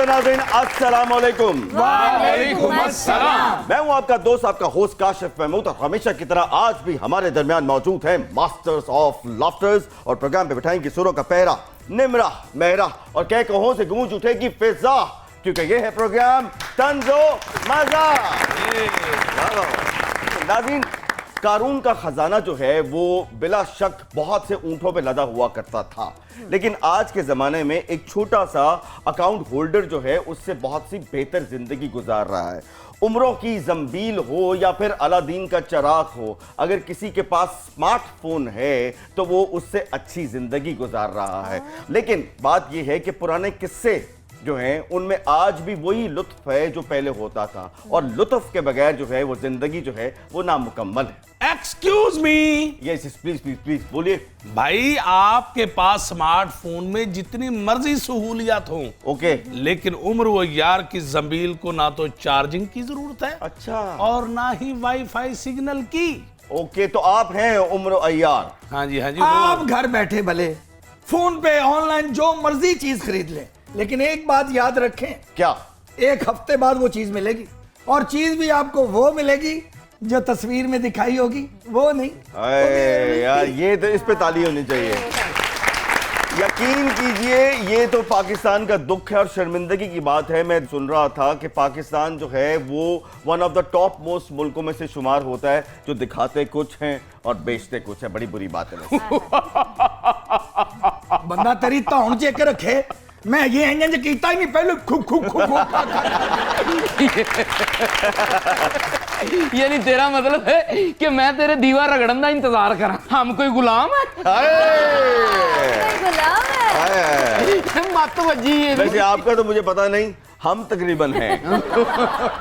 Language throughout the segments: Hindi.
तो नाज़रीन अस्सलाम वालेकुम। वालेकुम अस्सलाम। मैं हूं आपका दोस्त, आपका होस्ट काशिफ महमूद, और हमेशा की तरह आज भी हमारे दरमियान मौजूद हैं मास्टर्स ऑफ लाफ्टर्स, और प्रोग्राम पे बिठाएंगे सुरों का पहरा, निमरा मेहरा, और कह कहों से गूंज उठेगी फिजा, क्योंकि ये है प्रोग्राम तंजो मजा। नाज़रीन, कारून का खजाना जो है वो बिला शक बहुत से ऊंटों पे लदा हुआ करता था, लेकिन आज के जमाने में एक छोटा सा अकाउंट होल्डर जो है उससे बहुत सी बेहतर जिंदगी गुजार रहा है। उम्रों की जंबील हो या फिर अलादीन का चराग हो, अगर किसी के पास स्मार्टफोन है तो वो उससे अच्छी जिंदगी गुजार रहा है। लेकिन बात यह है कि पुराने किस्से जो हैं उनमें आज भी वही लुत्फ है जो पहले होता था, और लुत्फ के बगैर जो है वो जिंदगी जो है वो नामुकम्मल है। Excuse me. Yes please please please बोलिए। भाई, आपके पास स्मार्टफोन में जितनी मर्जी सहूलियत हो, ओके, लेकिन उम्र वो यार की जंबील को ना तो चार्जिंग की जरूरत है, अच्छा, और ना ही वाईफाई सिग्नल की। ओके, तो आप हैं उम्र अय्यार। हाँ जी, हाँ जी। आप घर बैठे भले फोन पे ऑनलाइन जो मर्जी चीज खरीद लें, लेकिन एक बात याद रखें, क्या? एक हफ्ते बाद वो चीज मिलेगी, और चीज भी आपको वो मिलेगी जो तस्वीर में दिखाई होगी, वो नहीं। अरे यार, ये तो इस पे ताली होनी चाहिए। यकीन कीजिए, ये तो पाकिस्तान का दुख है और शर्मिंदगी की बात है। मैं सुन रहा था कि पाकिस्तान जो है वो one of the top most मुल्कों में से शुमार होता है जो दिखाते कुछ हैं और बेचते कुछ है। बड़ी बुरी बात है। बंदा तेरी धौन चेक रखे, मैं ये इंजन कीता ही नहीं पहले खूब खूब खूब। यानी तेरा मतलब है कि मैं तेरे दीवार रगड़न का इंतजार करा? हम कोई गुलाम है? मत बजी है। वैसे आपका तो मुझे पता नहीं, हम तकरीबन हैं।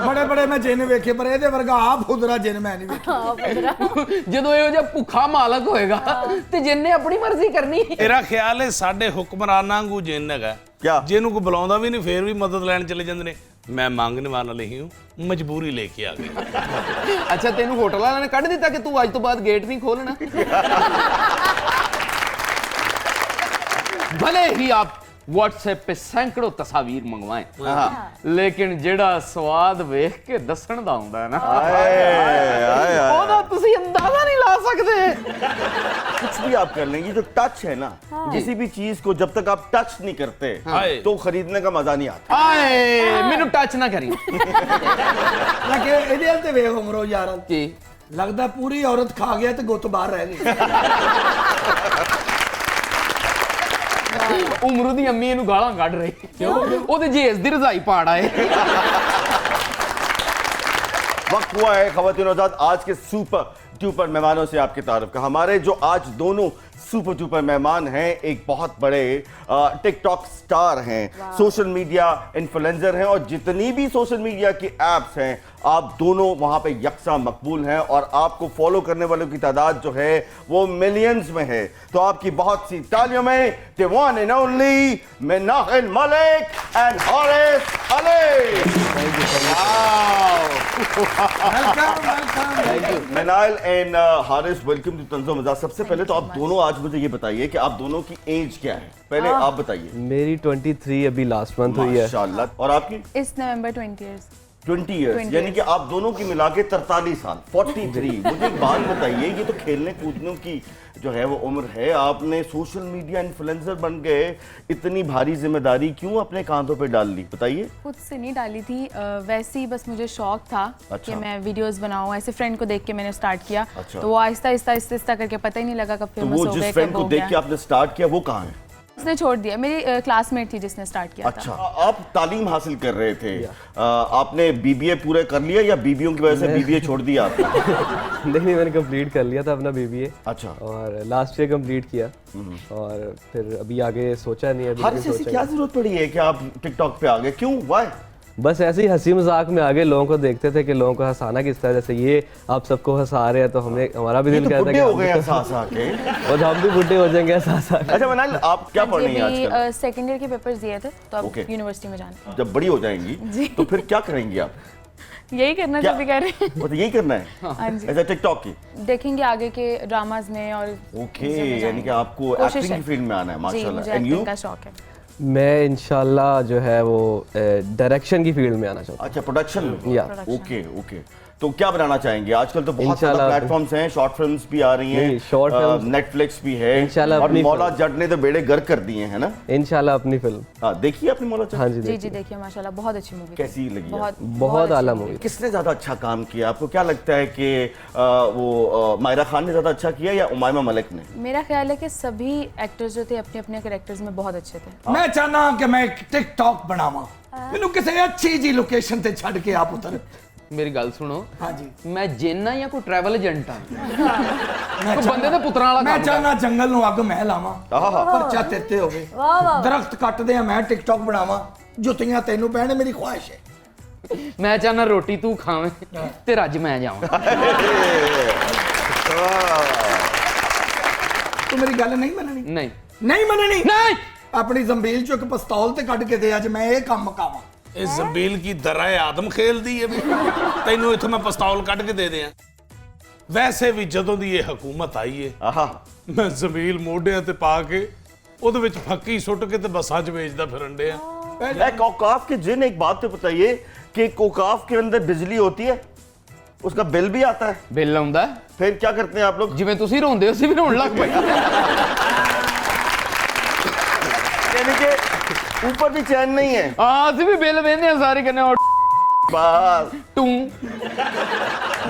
बड़े बड़े मैं जिन वेखे पर ਇਹਦੇ ਵਰਗਾ आप खुदरा जिन मैं नहीं वेखे। ਜਦੋਂ ਇਹੋ ਜਿਹਾ ਭੁੱਖਾ ਮਾਲਕ ਹੋਏਗਾ ਤੇ ਜਿੰਨੇ ਆਪਣੀ ਮਰਜ਼ੀ ਕਰਨੀ। ਮੇਰਾ ਖਿਆਲ ਹੈ ਸਾਡੇ ਹੁਕਮਰਾਨਾਂ ਨੂੰ ਜਿੰਨ ਹੈਗਾ, क्या? ਜਿਹਨੂੰ ਕੋਈ ਬੁਲਾਉਂਦਾ ਵੀ ਨਹੀਂ ਫੇਰ ਵੀ ਮਦਦ ਲੈਣ ਚਲੇ ਜਾਂਦੇ ਨੇ। मैं मांगने वाला नहीं हूँ, मजबूरी लेके आ गई। अच्छा, तेनू होटल वाले ने कढ़ दिता कि तू आज तो बाद गेट नहीं खोलना? भले ही आप व्हाट्सएप पे सैकड़ों तस्वीर मंगवाएं, लेकिन जेड़ा स्वाद वेख के दसन दा हुंदा है ना, ओदा तुसी अंदाजा नहीं ला सकते। कुछ भी आप कर लेंगे, जो टच है ना, किसी भी चीज को जब तक आप टच नहीं करते तो खरीदने का मजा नहीं आता। आए मेनू टच ना करी। लगे ਇਹਦੇ ਤੇ ਵੇਖ ਉਮਰੋ ਯਾਰ की लगदा पूरी औरत खा गया ਤੇ ਗੁੱਤ ਬਾਹਰ ਰਹਿ ਗਈ। उमरू दी अम्मी इनू गालां कढ़ रही, क्यों? ओदे जेस दी रजाई पाड़ आए। वक्त हुआ है ख़वातीन और हज़रात आज के सुपर डुपर मेहमानों से आपकी तारीफ का। हमारे जो आज दोनों सुपर डुपर मेहमान हैं एक बहुत बड़े टिकटॉक स्टार हैं, सोशल मीडिया इन्फ्लुएंसर हैं, और जितनी भी सोशल मीडिया की एप्स हैं आप दोनों वहां पे यकसा मकबूल हैं, और आपको फॉलो करने वालों की तादाद जो है वो मिलियंस में है। तो आपकी बहुत सी तालियों में the one and only Minahil Malik and Haris Ali. Minahil and Haris, welcome to तंजो मजा। सबसे पहले तो आप दोनों आज मुझे ये बताइए कि आप दोनों की एज क्या है, पहले आप बताइए। मेरी 23 अभी लास्ट मंथ हुई है। माशाल्लाह। और आपकी? इस नवंबर 20 इयर्स। 20 इयर्स, यानी कि आप दोनों की मिला के 43 साल, 43। मुझे एक बात बताइए, ये तो खेलने कूदने की जो है वो उम्र है, आपने सोशल मीडिया इन्फ्लुएंसर बन गए, इतनी भारी जिम्मेदारी क्यों अपने कांधों पे डाल ली, बताइए। खुद से नहीं डाली थी, वैसे ही बस मुझे शौक था कि मैं वीडियोस बनाऊं। ऐसे फ्रेंड को देख के मैंने स्टार्ट किया, तो वो आहिस्ता आहिस्ता आहिस्ता करके पता ही नहीं लगा कब तो फेमस वो हो गए, जिस फ्रेंड कब को हो देख गया। के आपने स्टार्ट किया वो कहाँ है? उसने छोड़ दिया, मेरी क्लासमेट थी जिसने स्टार्ट किया अच्छा, था। आप तालीम हासिल कर रहे थे, आपने बीबीए पूरे कर लिया या बीबीओ की वजह से बीबीए छोड़ दिया आपने? नहीं, मैंने कंप्लीट कर लिया था अपना बीबीए। अच्छा, और लास्ट ईयर कंप्लीट किया, और फिर अभी आगे सोचा नहीं है। हर ऐसी क्या जरूरत पड़ी है कि आप टिकटॉक पे आ गए, क्यों, व्हाई? बस ऐसे ही हंसी मजाक में आगे लोगों को देखते थे कि लोगों को हंसाना किस तरह, जैसे ये आप सबको हंसा रहे हैं तो हमें हमारा भी दिल तो कहता बुढ़े है हो गए हंसा के। और हम भी बुढ़े हो जाएंगे हंसा। अच्छा मनाल, आप क्या पढ़ रही हैं आजकल? सेकेंड ईयर के पेपर्स दिए थे, तो अब Okay. यूनिवर्सिटी में जाना। जब बड़ी हो जाएंगी तो फिर क्या करेंगी आप? यही करना क्या? जो भी कह रहे हैं। वो तो यही करना है? हाँ जी, ऐसा टिकटॉक की? देखेंगे आगे के ड्रामाज में और ओके, चीज़ों में यानी कि जाएंगे। आपको कोशिश एक्टिंग की है। फील्ड में आना है, जी, माशाल्लाह। मुझे एंड एक्टिंग यू? का शौक है। मैं इंशाल्लाह जो है वो डायरेक्शन की फील्ड में आना चाहता अच्छा, प्रोडक्शन में। या ओके ओके, तो क्या बनाना चाहेंगे? आजकल तो बहुत सारे इंशाल्लाह। प्लेटफॉर्म्स हैं, शॉर्ट फिल्म्स भी आ रही नहीं, शॉर्ट हैं, फिल्म्स- नेटफ्लिक्स भी है, इंशाल्लाह और अपनी मौला जट ने तो बेड़े गर्क कर दिए हैं ना। हूँ इंशाल्लाह अपनी फिल्म। हाँ, देखिए आपने मौला जट? हाँ जी जी देखिए। जी देखिए माशाल्लाह बहुत अच्छी मूवी कैसी लगी बहुत बहुत अच्छी आला movie। मूवी। किसने ज्यादा अच्छा काम किया? आपको क्या लगता है कि वो मायरा खान ने ज्यादा अच्छा किया या उमायमा मलिक ने? मेरा ख्याल है कि सभी एक्टर्स जो थे अपने अपने कैरेक्टर्स में बहुत अच्छे थे। मैं चाहना कि मैं एक टिकटॉक बनावा, मैनू किसी अच्छी जी लोकेशन ते छड़ के आप उतर। ਮੇਰੀ ਗੱਲ ਸੁਣੋ हाँ जी, ਮੈਂ ਜੇਨਾ ਜਾਂ ਕੋਈ ਟਰੈਵਲ ਏਜੰਟ ਆ मैं ਕੋਈ ਬੰਦੇ ਦੇ ਪੁੱਤਰਾਂ ਵਾਲਾ मैं ਕੰਮ चाहना जंगल नु अग मैं लावा, आहा। परचा तेते होवे, दरख्त कटदे आ मैं टिकटॉक बनावा, जुतियां तेनू पहने, मेरी ख्वाहिश है। ਮੈਂ ਚਾਹਨਾ ਰੋਟੀ ਤੂੰ ਖਾਵੇਂ ਤੇ ਰੱਜ ਮੈਂ ਜਾਵਾਂ तू मेरी गल नहीं मननी? ਨਹੀਂ नहीं मननी? ਨਹੀਂ अपनी जंबील चो एक पिस्तौल ते कट के दे, अज मैं ये काम मकावा। ਇਹ ਜ਼ੰਬੀਲ ਕੀ ਦਰਾ ਆਦਮ ਖੇਲਦੀ ਹੈ ਵੀ ਤੈਨੂੰ ਇੱਥੋਂ ਮੈਂ ਪਿਸਤੌਲ ਕੱਢ ਕੇ ਦੇ ਦਿਆਂ। ਵੈਸੇ ਵੀ ਜਦੋਂ ਦੀ ਇਹ ਹਕੂਮਤ ਆਈ ਹੈ आहा, ਮੈਂ ਜ਼ੰਬੀਲ ਮੋਢਿਆਂ ਤੇ ਪਾ ਕੇ ਉਹਦੇ ਵਿੱਚ ਫੱਕੀ ਸੁੱਟ ਕੇ ਤੇ ਬੱਸਾਂ 'ਚ ਵੇਚਦਾ ਫਿਰਨ ਡਿਆ। कोकाफ के जिन एक बात तो बताइए कि कोकाफ के अंदर बिजली होती है, उसका बिल भी आता है, ਬਿੱਲ ਆਉਂਦਾ फिर क्या करते हैं आप लोग? ਜਿਵੇਂ ਤੁਸੀਂ ਰੋਂਦੇ ਹੋ ਅਸੀਂ ਵੀ ਰੋਣ ਲੱਗ ਪਏ यानी कि ऊपर भी चैन नहीं है। ਹਾਂ ਅਸੀਂ ਵੀ ਬਿੱਲ ਵੇਂਦੇ ਆ ਸਾਰੇ ਕਹਿੰਦੇ ਉਹ बस ਤੂੰ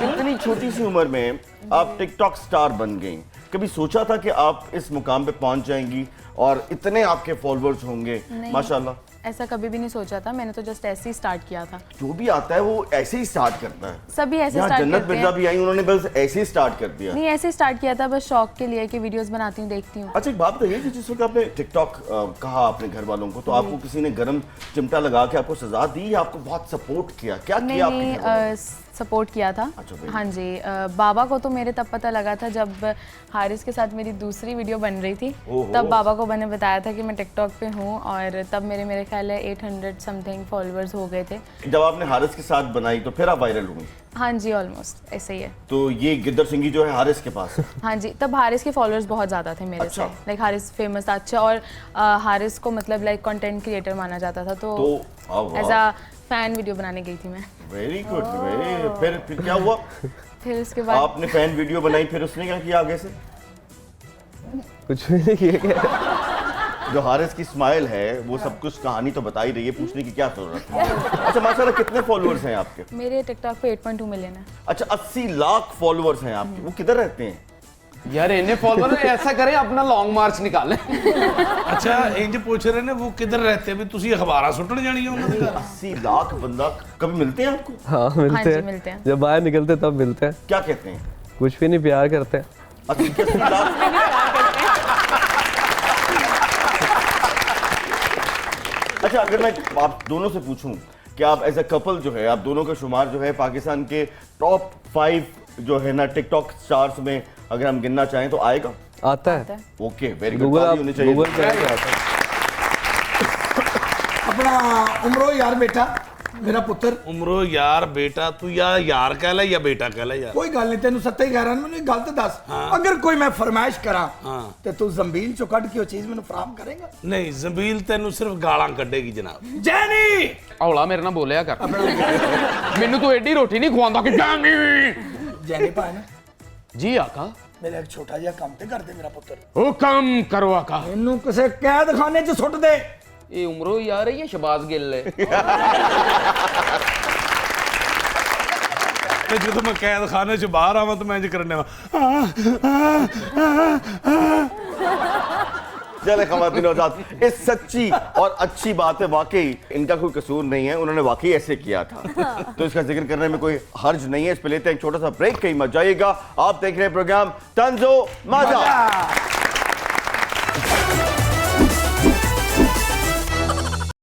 इतनी छोटी सी उम्र में आप टिकटॉक स्टार बन गई, कभी सोचा था कि आप इस मुकाम पे पहुंच जाएंगी और इतने आपके फॉलोअर्स होंगे? नहीं। माशाल्लाह, ऐसा कभी भी नहीं सोचा था, मैंने तो जस्ट ऐसे ही स्टार्ट किया था। जो भी आता है वो ऐसे ही स्टार्ट करता है। सभी ऐसे यहाँ स्टार्ट जन्नत करते मिर्जा हैं। भी आई, उन्होंने बस ऐसे ही स्टार्ट कर दिया। नहीं ऐसे ही स्टार्ट किया था बस शौक के लिए कि वीडियोस बनाती हूँ देखती हूँ। अच्छा, एक बात बताइए कि जिस वक्त आपने टिकटॉक कहा अपने घर वालों को, तो आपको किसी ने गरम चिमटा लगा के आपको सजा दी या आपको बहुत सपोर्ट किया? क्या किया आपके घर वालों ने? सपोर्ट किया था। अच्छा, very हाँ जी, बाबा को तो मेरे तब पता लगा था जब हारिस के साथ मेरी दूसरी वीडियो बन रही थी, ओहो। तब बाबा को मैंने बताया था कि मैं टिकटॉक पे हूँ और तब मेरे ख्याल है 800 समथिंग फॉलोअर्स हो गए थे। जब आपने हारिस के साथ बनाई तो फिर आप वायरल हुई। हाँ जी ऑलमोस्ट ऐसे ही है। तो ये गिद्दर सिंगी जो है हारिस के पास है। हाँ जी, तब हारिस के फॉलोअर्स बहुत ज़्यादा थे मेरे अच्छा। से, लाइक हारिस फेमस था अच्छा, और हारिस को मतलब लाइक कंटेंट क्रिएटर माना जाता था, तो एज अ फैन वीडियो बनाने गई थी मैं। Very good, very. फिर क्या हुआ? फिर उसके बाद आपने फैन वीडियो बनाई, फिर उसने क्या किया आगे से? कुछ भी नहीं किया क्या? जो हारिस की स्माइल है वो सब कुछ कहानी तो बता ही रही है, पूछने की क्या जरूरत है। अच्छा, माशाल्लाह कितने फॉलोअर्स हैं आपके? मेरे टिकटॉक पे 8.2 मिलियन है। अच्छा, 80 लाख फॉलोअर्स हैं आपके। वो किधर रहते हैं? ਯਾਰ ਇਹਨੇ ਫਾਲੋਅਰ ਐਸਾ ਕਰੇ ਆਪਣਾ ਲੌਂਗ ਮਾਰਚ ਨਿਕਾਲੇ ਅੱਛਾ ਇੰਜ ਪੁੱਛ ਰਹੇ ਨੇ ਉਹ ਕਿੱਧਰ ਰਹਤੇ ਵੀ ਤੁਸੀਂ ਅਖਬਾਰਾਂ ਸੁੱਟਣ ਜਾਣੀਆਂ ਉਹਨਾਂ ਦੇ ਘਰ? 80 लाख बंदा कभी मिलते हैं आपको? हाँ हाँ मिलते जी, हैं। मिलते हैं। जब बाहर निकलते तब मिलते हैं। क्या कहते हैं? कुछ भी नहीं, प्यार करते हैं। 80 लाख। अच्छा, अगर मैं आप दोनों से पूछूं कि आप एज अ कपल जो है, आप दोनों का शुमार जो है पाकिस्तान के टॉप 5 जो है ना टिकटॉक स्टार्स में अगर हम गिनना चाहें तो आएगा? आता है। Okay, very good. गूगल होनी चाहिए। गूगल पे आता है। अपना उमरो यार बेटा, मेरा पुत्र, ਉਮਰੋ ਯਾਰ ਬੇਟਾ ਤੂੰ ਜਾਂ ਯਾਰ ਕਹਿ ਲੈ ਜਾਂ ਬੇਟਾ ਕਹਿ ਲੈ ਯਾਰ। कोई गल नहीं, तेन सत्ते ही कह रहा, मैंने गल तो दस, अगर कोई मैं फरमाइश करा तो तू जंबील चो कट के वो चीज मैंने फराहम करेगा? ਨਹੀਂ ਜ਼ੰਬੀਲ ਤੈਨੂੰ ਸਿਰਫ ਗਾਲਾਂ ਕੱਢੇਗੀ ਜਨਾਬ। जैनी ਹੌਲਾ ਮੇਰੇ ਨਾਲ ਬੋਲਿਆ ਕਰ ਮੈਨੂੰ ਤੂੰ ਐਡੀ ਰੋਟੀ ਨਹੀਂ ਖਵਾਉਂਦਾ ਕਿ ਜਾਨੀ जैनी भाई ना, ਜੀ ਆਕਾ मेरा एक छोटा जिहा काम ते कर दे मेरा पुत्र, ਹੁਕਮ ਕਰੋ ਆਕਾ इनू किसी कैद खाने च सुट दे। ਇਹ ਉਮਰੋ ਯਾਰ ਹੈ ਜਾਂ ਸ਼ਬਾਜ਼ ਗਿੱਲ ਹੈ ਤੇ ਜਦੋਂ ਮੈਂ ਕੈਦ ਖਾਨੇ 'ਚ ਬਾਹਰ ਆਵਾਂ ਤਾਂ ਮੈਂ ਇੰਜ ਕਰਨੇ ਵਾ चले ख़वातीन और हज़रात, इस सच्ची और अच्छी बात है, वाकई इनका कोई कसूर नहीं है, उन्होंने वाकई ऐसे किया था, तो इसका जिक्र करने में कोई हर्ज नहीं है। इस पे लेते हैं एक छोटा सा ब्रेक, कहीं मत जाइएगा। आप देख रहे हैं प्रोग्राम तंजो मजा।